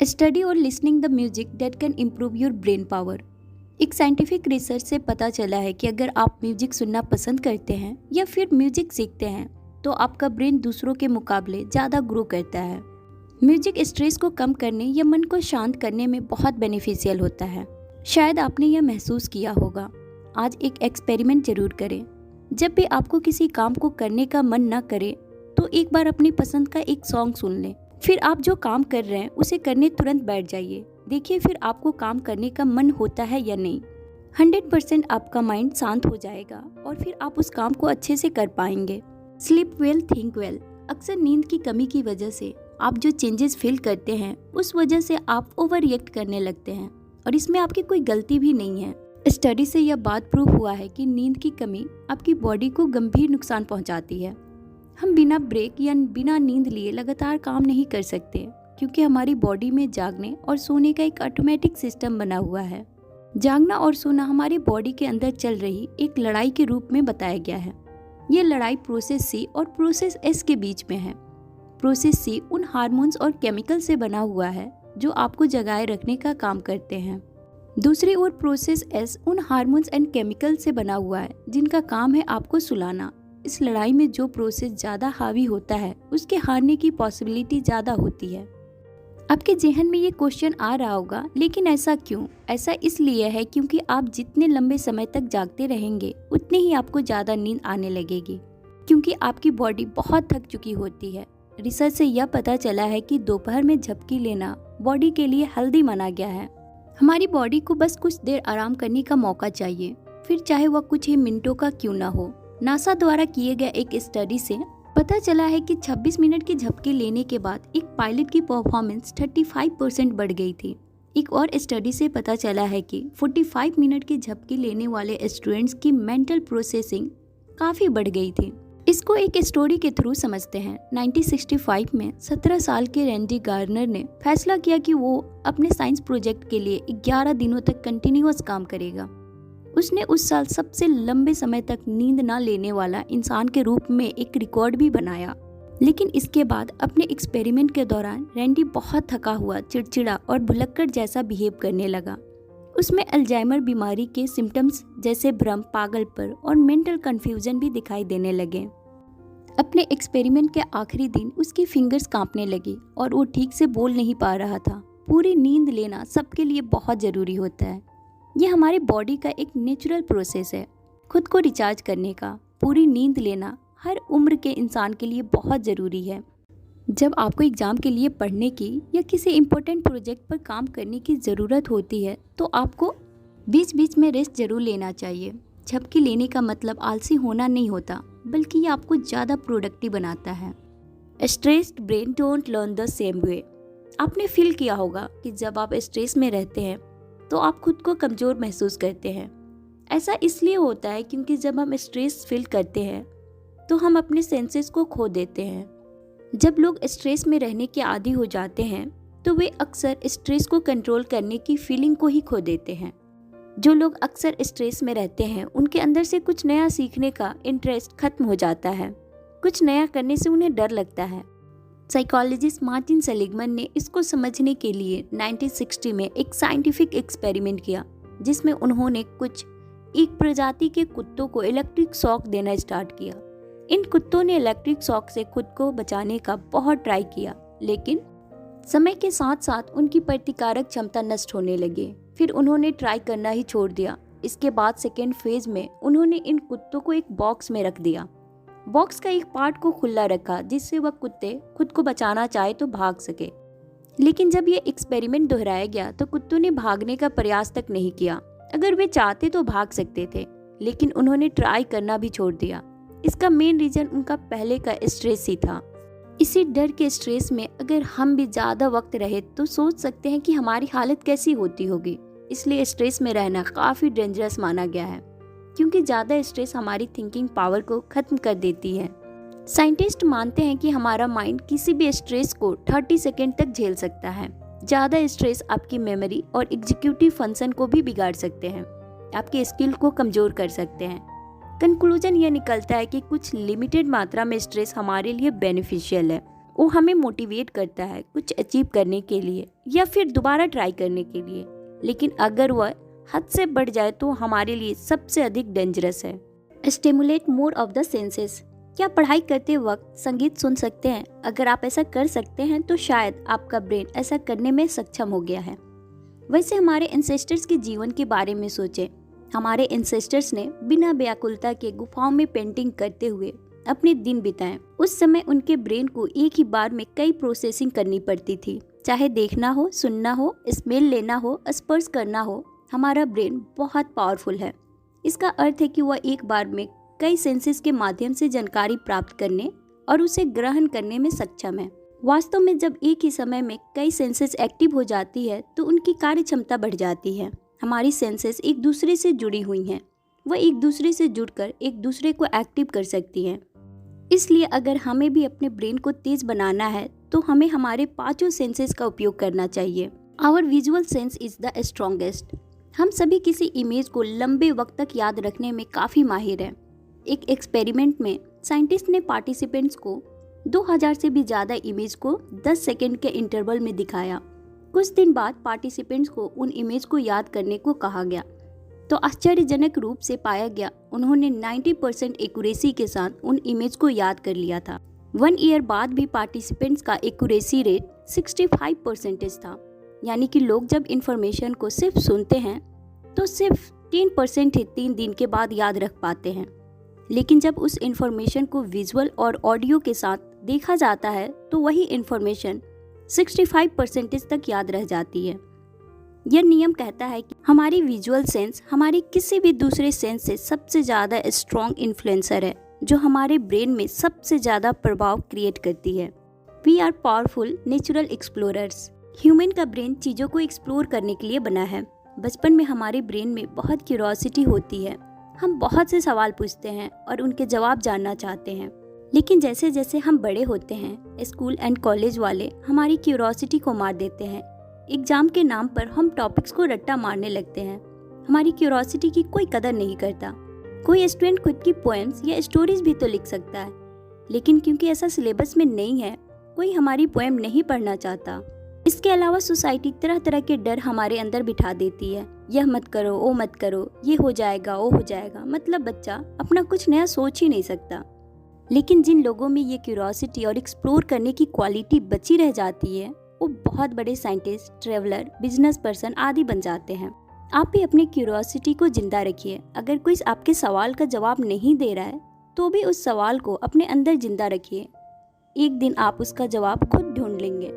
Study और listening the music that can improve your brain power. एक scientific research से पता चला है कि अगर आप म्यूजिक सुनना पसंद करते हैं या फिर म्यूजिक सीखते हैं तो आपका ब्रेन दूसरों के मुकाबले ज़्यादा ग्रो करता है। म्यूजिक स्ट्रेस को कम करने या मन को शांत करने में बहुत बेनिफिशियल होता है। शायद आपने यह महसूस किया होगा। आज एक एक्सपेरिमेंट जरूर करें। जब भी आपको किसी काम को करने का मन न करे तो एक बार अपनी पसंद का एक सॉन्ग सुन लें। फिर आप जो काम कर रहे हैं उसे करने तुरंत बैठ जाइए। देखिए फिर आपको काम करने का मन होता है या नहीं। 100% आपका माइंड शांत हो जाएगा और फिर आप उस काम को अच्छे से कर पाएंगे। Sleep well, think well. अक्सर नींद की कमी की वजह से आप जो चेंजेस फील करते हैं उस वजह से आप ओवर रिएक्ट करने लगते हैं और इसमें आपकी कोई गलती भी नहीं है। स्टडी से यह बात प्रूव हुआ है कि नींद की कमी आपकी बॉडी को गंभीर नुकसान पहुंचाती है। हम बिना ब्रेक या बिना नींद लिए लगातार काम नहीं कर सकते क्योंकि हमारी बॉडी में जागने और सोने का एक ऑटोमेटिक सिस्टम बना हुआ है। जागना और सोना हमारी बॉडी के अंदर चल रही एक लड़ाई के रूप में बताया गया है। ये लड़ाई प्रोसेस सी और प्रोसेस एस के बीच में है। प्रोसेस सी उन हार्मोन्स और केमिकल से बना हुआ है जो आपको जगाए रखने का काम करते हैं। दूसरी ओर प्रोसेस एस उन हार्मोन्स एंड केमिकल से बना हुआ है जिनका काम है आपको सुलाना। इस लड़ाई में जो प्रोसेस ज़्यादा हावी होता है उसके हारने की पॉसिबिलिटी ज़्यादा होती है। आपके जहन में ये क्वेश्चन आ रहा होगा, लेकिन ऐसा क्यों? ऐसा इसलिए है क्योंकि आप जितने लंबे समय तक जागते रहेंगे उतनी ही आपको ज़्यादा नींद आने लगेगी क्योंकि आपकी बॉडी बहुत थक चुकी होती है। रिसर्च से यह पता चला है कि दोपहर में झपकी लेना बॉडी के लिए हेल्दी माना गया है। हमारी बॉडी को बस कुछ देर आराम करने का मौका चाहिए, फिर चाहे वह कुछ ही मिनटों का क्यों ना हो। नासा द्वारा किए गए एक स्टडी से पता चला है कि 26 मिनट की झपकी लेने के बाद एक पायलट की परफॉर्मेंस 35% बढ़ गई थी। एक और स्टडी से पता चला है कि 45 मिनट की झपकी लेने वाले स्टूडेंट्स की मेंटल प्रोसेसिंग काफ़ी बढ़ गई थी। इसको एक स्टोरी के थ्रू समझते हैं। 1965 में 17 साल के रैंडी गार्नर ने फैसला किया कि वो अपने साइंस प्रोजेक्ट के लिए 11 दिनों तक कंटिन्यूअस काम करेगा। उसने उस साल सबसे लंबे समय तक नींद ना लेने वाला इंसान के रूप में एक रिकॉर्ड भी बनाया। लेकिन इसके बाद अपने एक्सपेरिमेंट के दौरान रैंडी बहुत थका हुआ, चिड़चिड़ा और भुलक्कड़ जैसा बिहेव करने लगा। उसमें अल्जाइमर बीमारी के सिम्टम्स जैसे भ्रम, पागलपन और मेंटल कंफ्यूजन भी दिखाई देने लगे। अपने एक्सपेरिमेंट के आखिरी दिन उसकी फिंगर्स कांपने लगी और वो ठीक से बोल नहीं पा रहा था। पूरी नींद लेना सबके लिए बहुत ज़रूरी होता है। यह हमारी बॉडी का एक नेचुरल प्रोसेस है खुद को रिचार्ज करने का। पूरी नींद लेना हर उम्र के इंसान के लिए बहुत ज़रूरी है। जब आपको एग्ज़ाम के लिए पढ़ने की या किसी इम्पोर्टेंट प्रोजेक्ट पर काम करने की ज़रूरत होती है तो आपको बीच बीच में रेस्ट ज़रूर लेना चाहिए। झपकी लेने का मतलब आलसी होना नहीं होता, बल्कि ये आपको ज़्यादा प्रोडक्टिव बनाता है। Stressed brain don't learn the same way. आपने फील किया होगा कि जब आप स्ट्रेस में रहते हैं तो आप खुद को कमज़ोर महसूस करते हैं। ऐसा इसलिए होता है क्योंकि जब हम स्ट्रेस फील करते हैं तो हम अपने सेंसेस को खो देते हैं। जब लोग स्ट्रेस में रहने के आदी हो जाते हैं तो वे अक्सर स्ट्रेस को कंट्रोल करने की फीलिंग को ही खो देते हैं। जो लोग अक्सर स्ट्रेस में रहते हैं उनके अंदर से कुछ नया सीखने का इंटरेस्ट खत्म हो जाता है। कुछ नया करने से उन्हें डर लगता है। साइकोलॉजिस्ट मार्टिन सेलिगमन ने इसको समझने के लिए 1960 में एक साइंटिफिक एक्सपेरिमेंट किया जिसमें उन्होंने कुछ एक प्रजाति के कुत्तों को इलेक्ट्रिक शॉक देना स्टार्ट किया। इन कुत्तों ने इलेक्ट्रिक शॉक से खुद को बचाने का बहुत ट्राई किया, लेकिन समय के साथ साथ उनकी प्रतिकारक क्षमता नष्ट होने लगी। फिर उन्होंने ट्राई करना ही छोड़ दिया। इसके बाद सेकेंड फेज में उन्होंने इन कुत्तों को एक बॉक्स में रख दिया। बॉक्स का एक पार्ट को खुला रखा जिससे वह कुत्ते खुद को बचाना चाहे तो भाग सके। लेकिन जब ये एक्सपेरिमेंट दोहराया गया तो कुत्तों ने भागने का प्रयास तक नहीं किया। अगर वे चाहते तो भाग सकते थे, लेकिन उन्होंने ट्राई करना भी छोड़ दिया। इसका मेन रीजन उनका पहले का स्ट्रेस ही था। इसी डर के स्ट्रेस में अगर हम भी ज़्यादा वक्त रहे तो सोच सकते हैं कि हमारी हालत कैसी होती होगी। इसलिए स्ट्रेस में रहना काफ़ी डेंजरस माना गया है क्योंकि ज़्यादा स्ट्रेस हमारी थिंकिंग पावर को ख़त्म कर देती है। साइंटिस्ट मानते हैं कि हमारा माइंड किसी भी स्ट्रेस को 30 सेकेंड तक झेल सकता है। ज़्यादा स्ट्रेस आपकी मेमोरी और एग्जीक्यूटिव फंक्शन को भी बिगाड़ सकते हैं, आपके स्किल को कमज़ोर कर सकते हैं। कंक्लूजन यह निकलता है कि कुछ लिमिटेड मात्रा में स्ट्रेस हमारे लिए बेनिफिशियल है। वो हमें मोटिवेट करता है कुछ अचीव करने के लिए या फिर दोबारा ट्राई करने के लिए। लेकिन अगर वह हद से बढ़ जाए तो हमारे लिए सबसे अधिक डेंजरस है। Stimulate more of the senses. क्या पढ़ाई करते वक्त संगीत सुन सकते हैं? अगर आप ऐसा कर सकते हैं तो शायद आपका ब्रेन ऐसा करने में सक्षम हो गया है। वैसे हमारे एंसेस्टर्स के जीवन के बारे में सोचें। हमारे एंसेस्टर्स ने बिना व्याकुलता के गुफाओं में पेंटिंग करते हुए अपने दिन बिताए। उस समय उनके ब्रेन को एक ही बार में कई प्रोसेसिंग करनी पड़ती थी, चाहे देखना हो, सुनना हो, स्मेल लेना हो, स्पर्श करना हो। हमारा ब्रेन बहुत पावरफुल है। इसका अर्थ है कि वह एक बार में कई सेंसेस के माध्यम से जानकारी प्राप्त करने और उसे ग्रहण करने में सक्षम है। वास्तव में जब एक ही समय में कई सेंसेस एक्टिव हो जाती है तो उनकी कार्य क्षमता बढ़ जाती है। हमारी सेंसेस एक दूसरे से जुड़ी हुई हैं। वह एक दूसरे से जुड़कर एक दूसरे को एक्टिव कर सकती हैं। इसलिए अगर हमें भी अपने ब्रेन को तेज बनाना है तो हमें हमारे पांचों सेंसेस का उपयोग करना चाहिए। Our visual sense is the strongest. हम सभी किसी इमेज को लंबे वक्त तक याद रखने में काफ़ी माहिर हैं। एक एक्सपेरिमेंट में साइंटिस्ट ने पार्टिसिपेंट्स को 2000 से भी ज़्यादा इमेज को 10 सेकेंड के इंटरवल में दिखाया। कुछ दिन बाद पार्टिसिपेंट्स को उन इमेज को याद करने को कहा गया तो आश्चर्यजनक रूप से पाया गया उन्होंने 90% एक्यूरेसी के साथ उन इमेज को याद कर लिया था। 1 ईयर बाद भी पार्टिसिपेंट्स का एक्यूरेसी रेट 65% था। यानी कि लोग जब इंफॉर्मेशन को सिर्फ सुनते हैं तो सिर्फ 10% ही 3 दिन के बाद याद रख पाते हैं। लेकिन जब उस इंफॉर्मेशन को विजुअल और ऑडियो के साथ देखा जाता है तो वही इंफॉर्मेशन 65% तक याद रह जाती है। यह नियम कहता है कि हमारी विजुअल सेंस हमारी किसी भी दूसरे सेंस से सबसे ज़्यादा स्ट्रॉन्ग इन्फ्लुएंसर है, जो हमारे ब्रेन में सबसे ज़्यादा प्रभाव क्रिएट करती है। We are powerful natural explorers. Human का ब्रेन चीज़ों को एक्सप्लोर करने के लिए बना है। बचपन में हमारे ब्रेन में बहुत क्यूरोसिटी होती है। हम बहुत से सवाल पूछते हैं और उनके जवाब जानना चाहते हैं। लेकिन जैसे जैसे हम बड़े होते हैं, स्कूल एंड कॉलेज वाले हमारी क्यूरोसिटी को मार देते हैं। एग्जाम के नाम पर हम टॉपिक्स को रट्टा मारने लगते हैं। हमारी क्यूरोसिटी की कोई कदर नहीं करता। कोई स्टूडेंट खुद की पोएम्स या स्टोरीज भी तो लिख सकता है, लेकिन क्योंकि ऐसा सिलेबस में नहीं है, कोई हमारी पोएम नहीं पढ़ना चाहता। इसके अलावा सोसाइटी तरह तरह के डर हमारे अंदर बिठा देती है। यह मत करो, वो मत करो, ये हो जाएगा, वो हो जाएगा। मतलब बच्चा अपना कुछ नया सोच ही नहीं सकता। लेकिन जिन लोगों में ये क्यूरोसिटी और एक्सप्लोर करने की क्वालिटी बची रह जाती है, वो बहुत बड़े साइंटिस्ट, ट्रेवलर, बिजनेस पर्सन आदि बन जाते हैं। आप भी अपनी क्यूरोसिटी को जिंदा रखिए। अगर कोई आपके सवाल का जवाब नहीं दे रहा है तो भी उस सवाल को अपने अंदर जिंदा रखिए। एक दिन आप उसका जवाब खुद ढूंढ लेंगे।